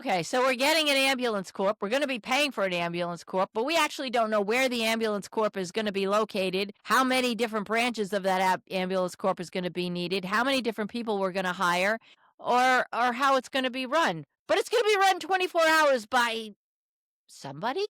Okay, so we're getting an ambulance corp. We're going to be paying for an ambulance corp, but we actually don't know where the ambulance corp is going to be located, how many different branches of that ambulance corp is going to be needed, how many different people we're going to hire, or how it's going to be run. But it's going to be run 24 hours by somebody.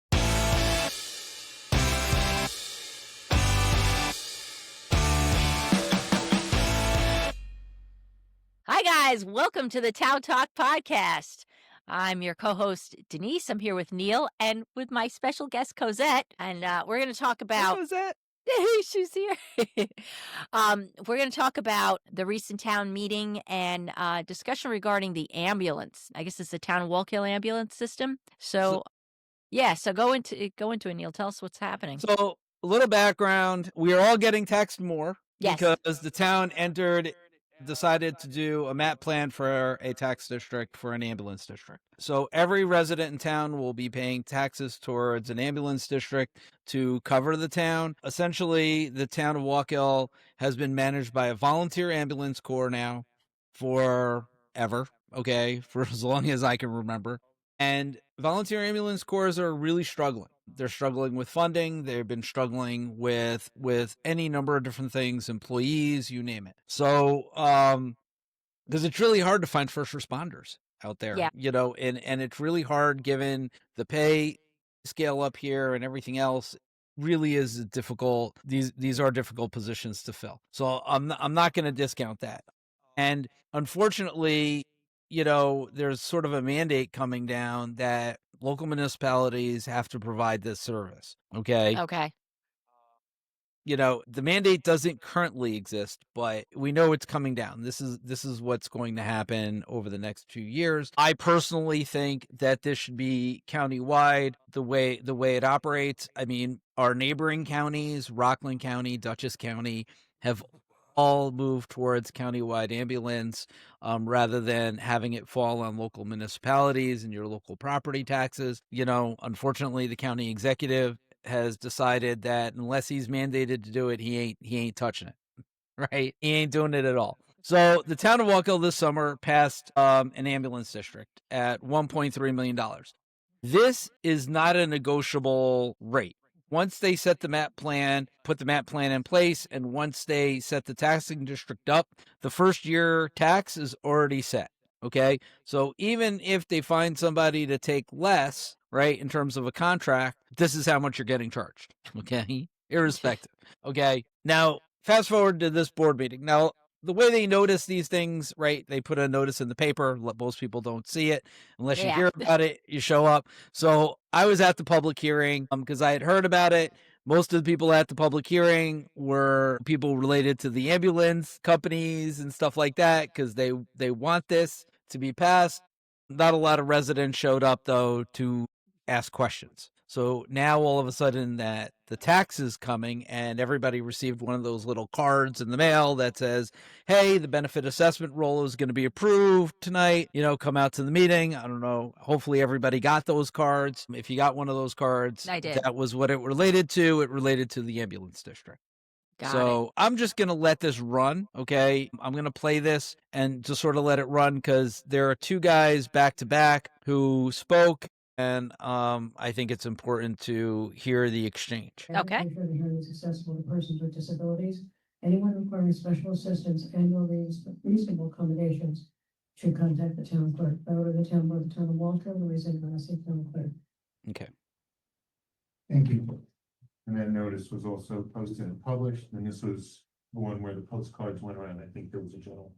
Hi, guys. Welcome to the TOWTalk Podcast. I'm your co-host, Denise. I'm here with Neil and with my special guest, Cozette. And we're going to talk about... Cozette. She's here. We're going to talk about the recent town meeting and discussion regarding the ambulance. I guess it's the town of Wallkill ambulance system. So go into it, Neil. Tell us what's happening. So a little background. We are all getting taxed more because the town decided to do a map plan for a tax district for an ambulance district. So every resident in town will be paying taxes towards an ambulance district to cover the town. Essentially, the town of Wallkill has been managed by a volunteer ambulance corps now forever, for as long as I can remember. And volunteer ambulance corps are really struggling. They're struggling with funding. They've been struggling with any number of different things, employees, you name it. So, because it's really hard to find first responders out there, and it's really hard given the pay scale up here and everything else. Really is difficult. These are difficult positions to fill. So I'm not going to discount that. And unfortunately, there's sort of a mandate coming down that local municipalities have to provide this service. Okay. The mandate doesn't currently exist, but we know it's coming down. This is what's going to happen over the next 2 years. I personally think that this should be countywide, the way it operates. I mean, our neighboring counties, Rockland County, Dutchess County, have all move towards countywide ambulance rather than having it fall on local municipalities and your local property taxes. Unfortunately, the county executive has decided that unless he's mandated to do it, he ain't touching it. Right? He ain't doing it at all. So the town of Wallkill this summer passed an ambulance district at $1.3 million. This is not a negotiable rate. Once they set the map plan, put the map plan in place, and once they set the taxing district up, the first year tax is already set. Okay. So even if they find somebody to take less, right, in terms of a contract, this is how much you're getting charged. Okay. Irrespective. Okay. Now, fast forward to this board meeting. Now, the way they notice these things, right, they put a notice in the paper. Most people don't see it. Unless you hear about it, you show up. So I was at the public hearing because I had heard about it. Most of the people at the public hearing were people related to the ambulance companies and stuff like that because they want this to be passed. Not a lot of residents showed up, though, to ask questions. So now all of a sudden that the tax is coming and everybody received one of those little cards in the mail that says, hey, the benefit assessment roll is going to be approved tonight. Come out to the meeting. I don't know. Hopefully everybody got those cards. If you got one of those cards, I did. That was what it related to. It related to the ambulance district. So I'm just going to let this run. Okay. I'm going to play this and just sort of let it run because there are two guys back to back who spoke. And I think it's important to hear the exchange. Okay. The hearing is accessible to persons with disabilities. Anyone requiring special assistance and/or reasonable accommodations should contact the town clerk. Go to the town of Wallkill, Louisiana, town clerk. Okay. Thank you. And that notice was also posted and published, and this was the one where the postcards went around. I think there was a general.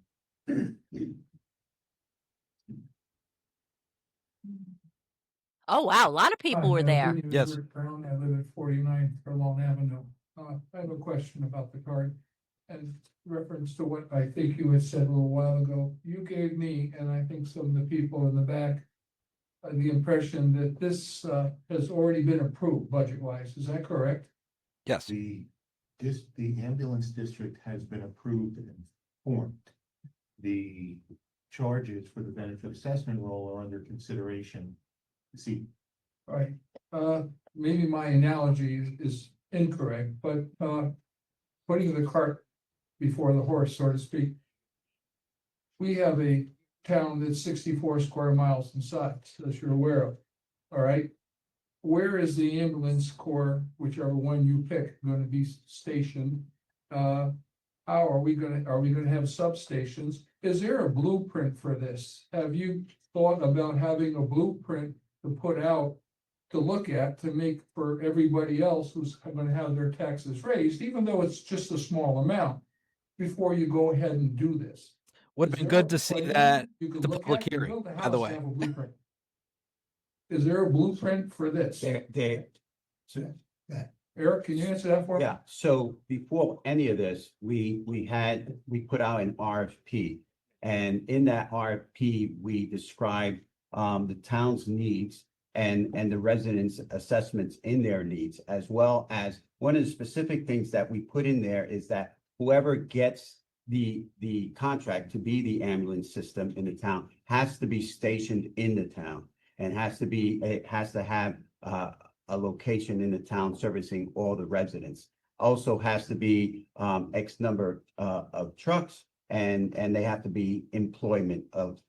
Oh, wow. A lot of people were there. Yes. Brown, I live at 49 Furlong Avenue. I have a question about the card and reference to what I think you had said a little while ago. You gave me, and I think some of the people in the back, the impression that this has already been approved budget-wise. Is that correct? Yes. The ambulance district has been approved and formed. The charges for the benefit assessment roll are under consideration. See, All right. Maybe my analogy is incorrect, but putting the cart before the horse, so to speak. We have a town that's 64 square miles in size, as you're aware of, all right? Where is the ambulance corps, whichever one you pick, gonna be stationed? How are we gonna have substations? Is there a blueprint for this? Have you thought about having a blueprint to put out to look at, to make for everybody else who's gonna have their taxes raised, even though it's just a small amount, before you go ahead and do this? Would have been good to see that You at could the look public at, you hearing, build a by house, the you way. have a blueprint. Is there a blueprint for this? Eric, can you answer that for me? Yeah, so before any of this, we put out an RFP. And in that RFP, we described the town's needs and the residents' assessments in their needs, as well as one of the specific things that we put in there is that whoever gets the contract to be the ambulance system in the town has to be stationed in the town and it has to have a location in the town servicing all the residents. Also has to be X number of trucks and they have to be employment of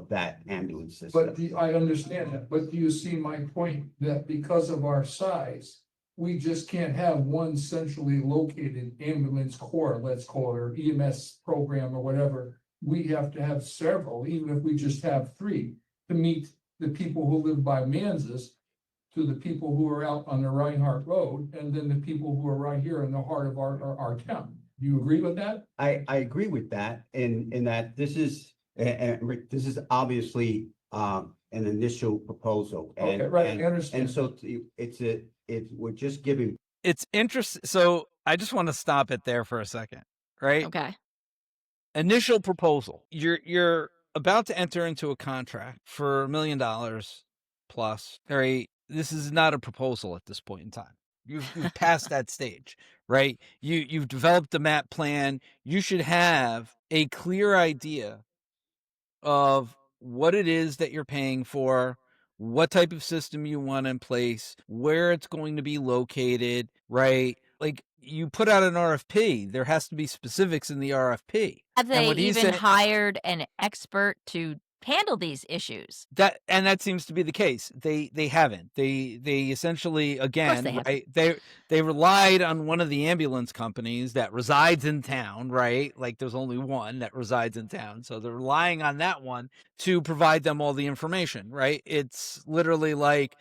that ambulance system. But I understand that, but do you see my point that because of our size, we just can't have one centrally located ambulance corps, let's call it, or EMS program or whatever. We have to have several, even if we just have three, to meet the people who live by Manzas, to the people who are out on the Reinhardt Road, and then the people who are right here in the heart of our town. Do you agree with that? I agree with that in that this is, and Rick, this is obviously an initial proposal. And, Okay, right, I and, understand. and so we're just giving. It's interesting. So I just want to stop it there for a second, right? Okay. Initial proposal. You're about to enter into a contract for $1 million plus. Right? This is not a proposal at this point in time. You've passed that stage, right? You've developed a map plan. You should have a clear idea of what it is that you're paying for, what type of system you want in place, where it's going to be located, right? Like you put out an RFP, there has to be specifics in the RFP. Have And they what he even said- hired an expert to handle these issues? That seems to be the case. They haven't. They essentially, again, they haven't. right? They relied on one of the ambulance companies that resides in town, right? Like there's only one that resides in town, so they're relying on that one to provide them all the information, right? It's literally like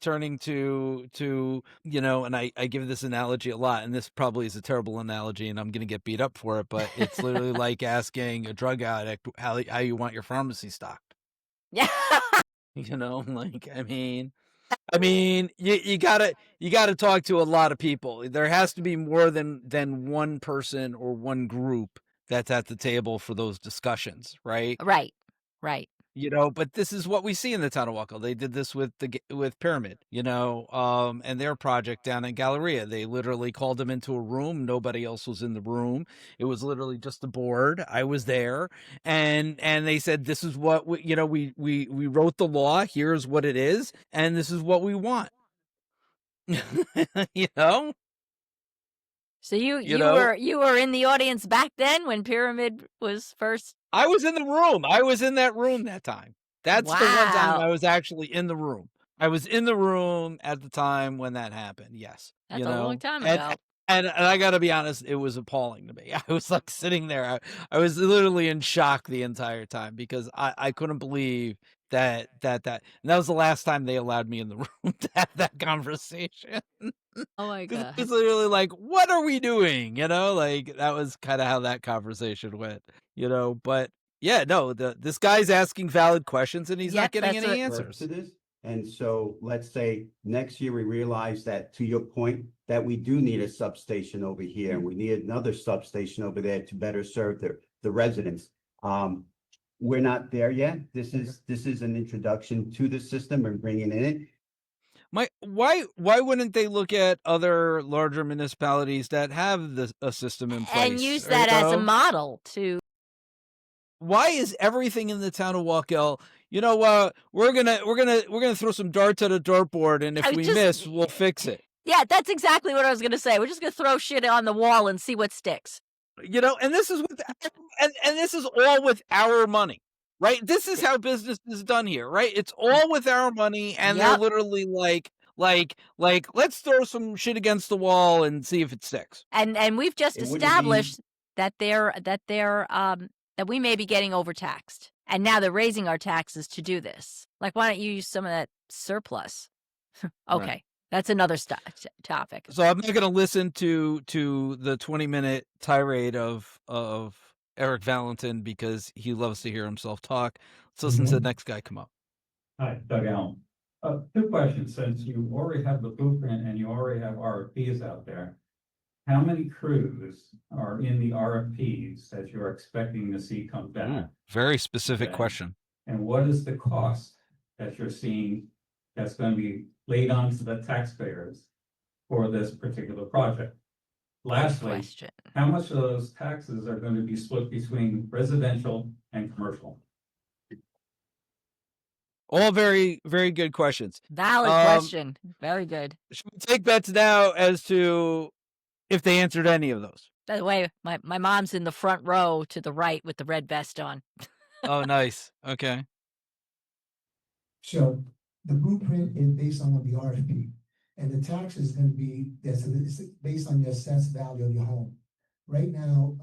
turning to and I give this analogy a lot, and this probably is a terrible analogy and I'm going to get beat up for it, but it's literally like asking a drug addict how you want your pharmacy stocked. Yeah. Like, I mean, you gotta talk to a lot of people. There has to be more than one person or one group that's at the table for those discussions, right? Right. But this is what we see in the town of Wallkill. They did this with Pyramid, and their project down in Galleria. They literally called them into a room. Nobody else was in the room. It was literally just the board. I was there, and they said, "This is what we wrote the law. Here's what it is, and this is what we want." So you were in the audience back then when Pyramid was first. I was in the room. I was in that room that time. That's the one time Wow. I was actually in the room. I was in the room at the time when that happened. Yes. That's a long time And- ago. And I got to be honest, it was appalling to me. I was like sitting there. I was literally in shock the entire time because I couldn't believe that. And that was the last time they allowed me in the room to have that conversation. Oh my god. It's literally like, what are we doing? Like that was kind of how that conversation went, but yeah, no, this guy's asking valid questions and he's Yep, not getting that's any what- answers. To this. And so let's say next year we realize that, to your point, that we do need a substation over here and we need another substation over there to better serve the residents. We're not there yet. This is an introduction to the system and bringing it in. Why wouldn't they look at other larger municipalities that have a system in place And use that as a model to. Why is everything in the town of Wallkill, we're gonna throw some darts at a dartboard, and if we miss, we'll fix it. Yeah, that's exactly what I was going to say. We're just going to throw shit on the wall and see what sticks. And this is and this is all with our money. right? This is how business is done here, right? It's all with our money, and they're Yep. literally like, let's throw some shit against the wall and see if it sticks. And we've just It wouldn't be- established that that we may be getting overtaxed. And now they're raising our taxes to do this. Like, why don't you use some of that surplus? Okay. Right. That's another topic. So I'm not going to listen to the 20-minute tirade of Eric Valentin because he loves to hear himself talk. Let's listen to the next guy come up. Hi, Doug Allen. Two questions, since you already have the blueprint and you already have RFPs out there. How many crews are in the RFPs that you're expecting to see come back? Very specific Okay. question. And what is the cost that you're seeing that's going to be laid onto the taxpayers for this particular project? Lastly, Question. how much of those taxes are going to be split between residential and commercial? All very, very good questions. Valid question. Very good. Should we take bets now as to if they answered any of those? By the way, my mom's in the front row to the right with the red vest on. Oh, nice. Okay. So the blueprint is based on the RFP, and the tax is gonna be, it's based on your assessed value of your home. Right now,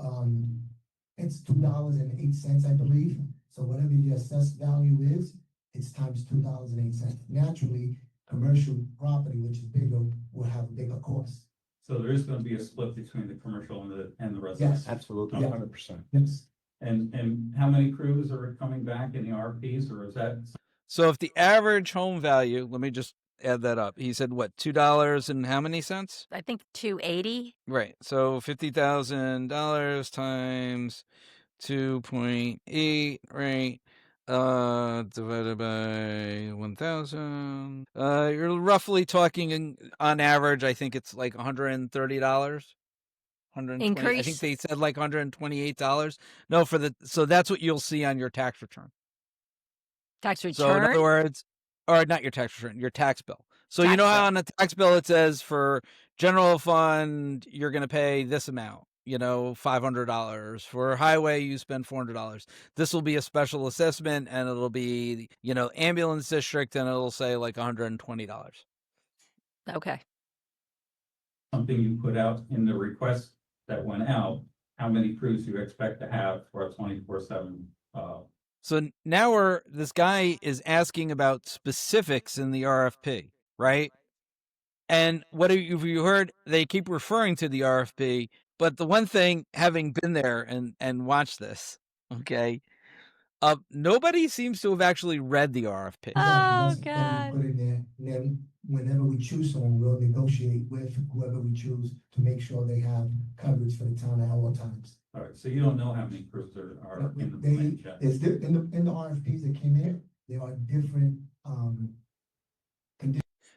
it's $2.08, I believe. So whatever your assessed value is, it's times $2.08. Naturally, commercial property, which is bigger, will have a bigger cost. So there is going to be a split between the commercial and the residential. Yes. Absolutely. Yeah. 100%. Yes. And how many crews are coming back in the RFPs, or is that? So if the average home value, let me just add that up. He said what, $2 and how many cents? I think 280. Right. So $50,000 times 2.8, right? Divided by 1,000. You're roughly talking on average, I think it's like $130. 120. I think Increase. they said like $128. No, so that's what you'll see on your tax return. Tax return. So in other words, or not your tax return, your tax bill. So you Tax know how bill. on a tax bill it says for general fund, you're going to pay this amount, $500. For highway, you spend $400. This will be a special assessment and it'll be, ambulance district and it'll say like $120. Okay. Something you put out in the request that went out, how many crews you expect to have for a 24/7? So now this guy is asking about specifics in the RFP, right? And what have you heard? They keep referring to the RFP, but the one thing, having been there and watched this, okay, nobody seems to have actually read the RFP. Oh, Exactly. That's what God. we put in there. And then whenever we choose someone, we'll negotiate with whoever we choose to make sure they have coverage for the town at all times. All right, so you don't know how many crews are in the plan yet. In the RFPs that came in, there are different,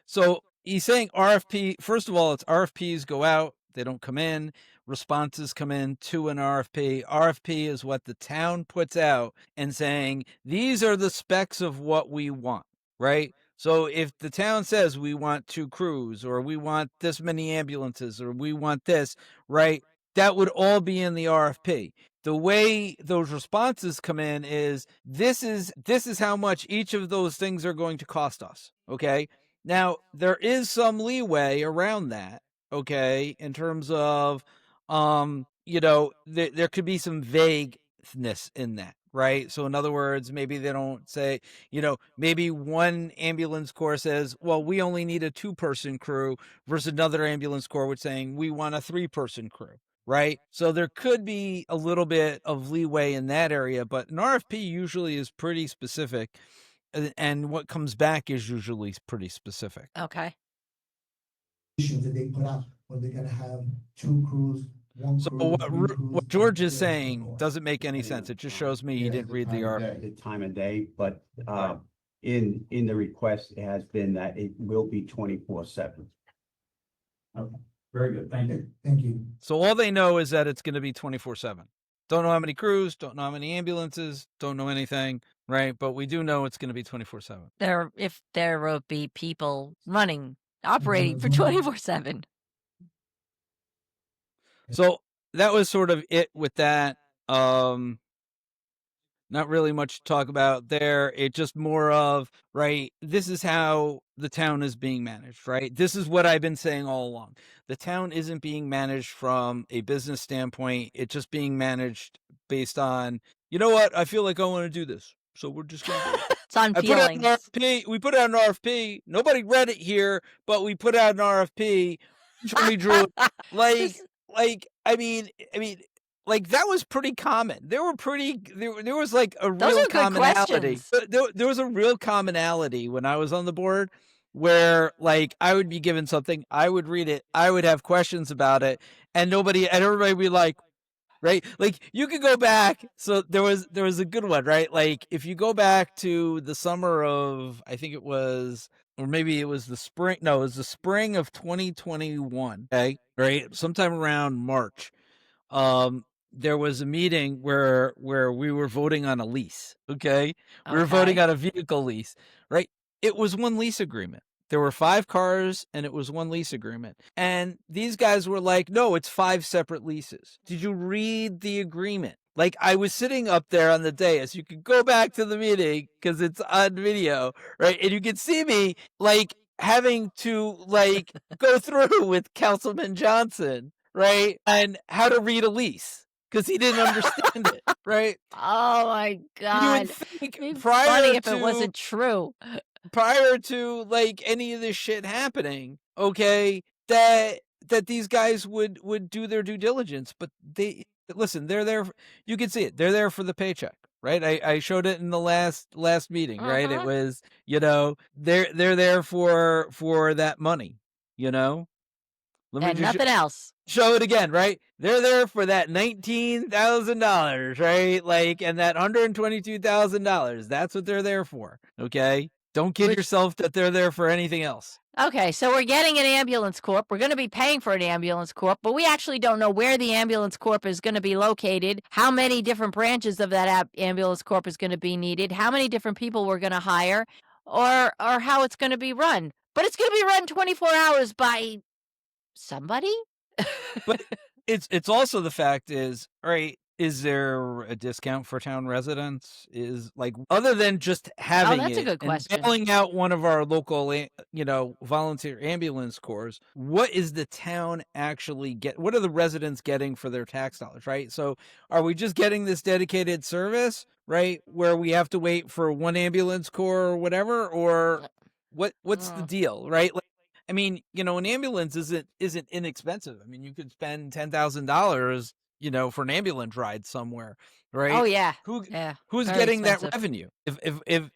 So he's saying RFP, first of all, it's RFPs go out, they don't come in. Responses come in to an RFP. RFP is what the town puts out and saying, these are the specs of what we want, right? So if the town says we want 2 crews or we want this many ambulances or we want this, right? That would all be in the RFP. The way those responses come in is this is how much each of those things are going to cost us. Okay. Now there is some leeway around that. Okay. In terms of, there could be some vagueness in that. Right. So in other words, maybe they don't say, maybe one ambulance corps says, well, we only need a 2-person crew versus another ambulance corps which saying we want a 3-person crew. Right. So there could be a little bit of leeway in that area, but an RFP usually is pretty specific. And what comes back is usually pretty specific. Okay. that they put out, where they're gonna have 2 crews, 1 So crew, 3 crews. what George is Yeah, saying doesn't make any sense. It just shows me he Yeah, didn't the read the time of RFP. day. The time of day, but in the request, it has been that it will be 24/7. Okay, very good, thank you. Thank you. So all they know is that it's going to be 24/7. Don't know how many crews, don't know how many ambulances, don't know anything, right? But we do know it's going to be 24/7. If there will be people operating for Mhm. 24/7. So that was sort of it with that. Not really much to talk about there. It's just more of, right, this is how the town is being managed, right? This is what I've been saying all along. The town isn't being managed from a business standpoint. It's just being managed based on, you know what? I feel like I want to do this. So we're just going to do it. It's on I put out an feelings. RFP. We put out an RFP. Nobody read it here, but we put out an RFP. We drew it. This- I mean, like that was pretty common. There was like a Those real are good commonality. questions. There was a real commonality when I was on the board where like I would be given something, I would read it, I would have questions about it, and everybody would be like, right? Like you could go back. So there was a good one, right? Like if you go back to the summer of, I think it was, or maybe it was the spring. No, it was the spring of 2021. Okay. Right. Sometime around March. There was a meeting where we were voting on a lease. Okay. We were voting Okay. on a vehicle lease, right? It was one lease agreement. There were 5 cars and it was one lease agreement. And these guys were like, no, it's 5 separate leases. Did you read the agreement? Like I was sitting up there on the dais. You could go back to the meeting because it's on video, right? And you could see me like having to like go through with Councilman Johnson, right? And how to read a lease because he didn't understand it, right? Oh my You would God. think It'd be prior funny if to it wasn't true. like any of this shit happening, okay, that these guys would do their due diligence, but they listen, they're there. You can see it. They're there for the paycheck, right? I showed it in the last meeting, right? It Mhm. was, they're there for that money, Let me And just nothing else. show it again, right? They're there for that $19,000, right? Like, and that $122,000. That's what they're there for. Okay. Don't kid Which- yourself that they're there for anything else. Okay, so we're getting an ambulance corp. We're going to be paying for an ambulance corp, but we actually don't know where the ambulance corp is going to be located, how many different branches of that ambulance corp is going to be needed, how many different people we're going to hire, or how it's going to be run. But it's going to be run 24 hours by somebody? But it's also the fact is, right, is there a discount for town residents? Is like other than just having that's a it good and question. bailing out one of our local volunteer ambulance corps, what is the town actually what are the residents getting for their tax dollars, right? So are we just getting this dedicated service, right, where we have to wait for one ambulance corps or whatever, or what's the deal, right? Like, I mean, an ambulance isn't inexpensive. I mean, you could spend $10,000, for an ambulance ride somewhere, right? Oh yeah. Who Yeah. who's very getting expensive. that revenue? If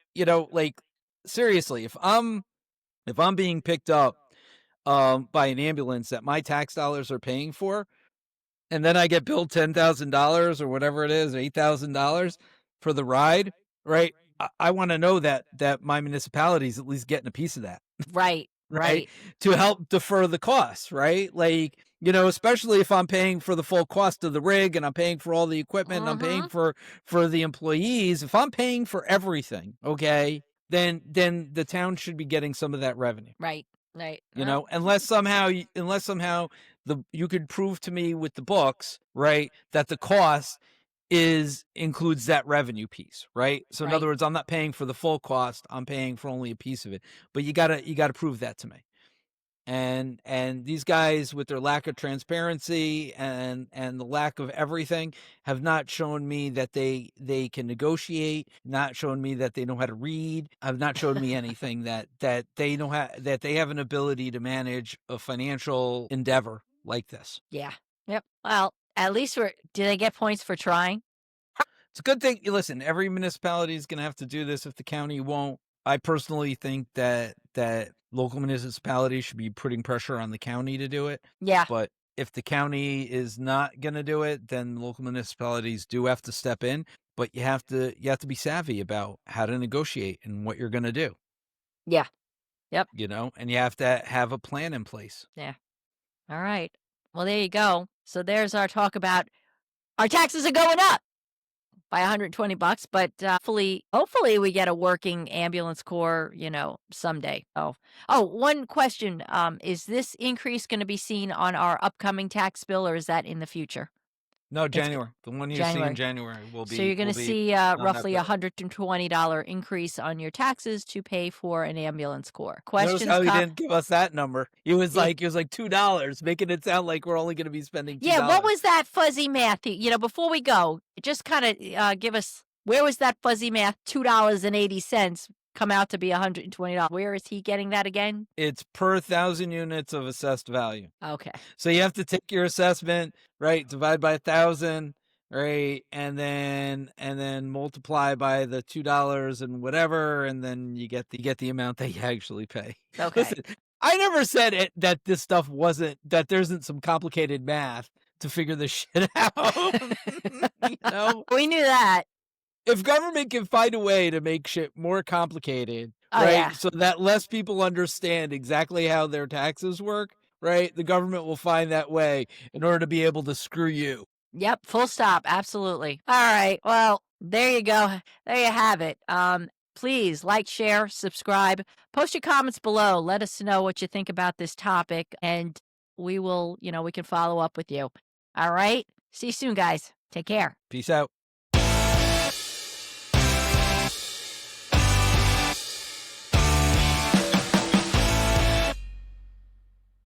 like seriously, if I'm being picked up by an ambulance that my tax dollars are paying for, and then I get billed $10,000 or whatever it is, $8,000 for the ride, right? I want to know that my municipality is at least getting a piece of that. Right. Right. To help defer the costs, right? Like, especially if I'm paying for the full cost of the rig and I'm paying for all the equipment and I'm paying for the employees. If I'm paying for everything, okay, then the town should be getting some of that revenue. Right. Right. Unless somehow you could prove to me with the books, right, that the cost includes that revenue piece, right? So in other words, I'm not paying for the full cost, I'm paying for only a piece of it. But you gotta prove that to me. And these guys, with their lack of transparency and the lack of everything, have not shown me that they can negotiate, not shown me that they know how to read, have not shown me anything that they know that they have an ability to manage a financial endeavor like this. Yeah. Yep. Well, at least do they get points for trying? It's a good thing. Listen, every municipality is going to have to do this if the county won't. I personally think that local municipalities should be putting pressure on the county to do it. Yeah. But if the county is not going to do it, then local municipalities do have to step in. But you have to be savvy about how to negotiate and what you're going to do. Yeah. Yep. And you have to have a plan in place. Yeah. All right. Well, there you go. So there's our talk about our taxes are going up by $120, but hopefully we get a working ambulance corps, someday. Oh, one question. Is this increase going to be seen on our upcoming tax bill, or is that in the future? No, January. The one you see January. in January will be. So you're going will to be see that roughly bill. $120 increase on your taxes to pay for an ambulance corps. Notice Questions? how he didn't give us that number. It was Yeah. like $2, making it sound like we're only going to be spending $2. Yeah, what was that fuzzy math? Before we go, just kind of give us, where was that fuzzy math? $2.80 come out to be $120. Where is he getting that again? It's per 1,000 units of assessed value. Okay. So you have to take your assessment, right? Divide by 1,000, right? And then multiply by the $2 and whatever, and then you get the amount that you actually pay. Okay. Listen, I never said that this stuff that there isn't some complicated math to figure this shit out. We knew that. If government can find a way to make shit more complicated, Oh, right, yeah. so that less people understand exactly how their taxes work, right, the government will find that way in order to be able to screw you. Yep, full stop. Absolutely. All right. Well, there you go. There you have it. Please like, share, subscribe, post your comments below. Let us know what you think about this topic, and we will, we can follow up with you. All right. See you soon, guys. Take care. Peace out.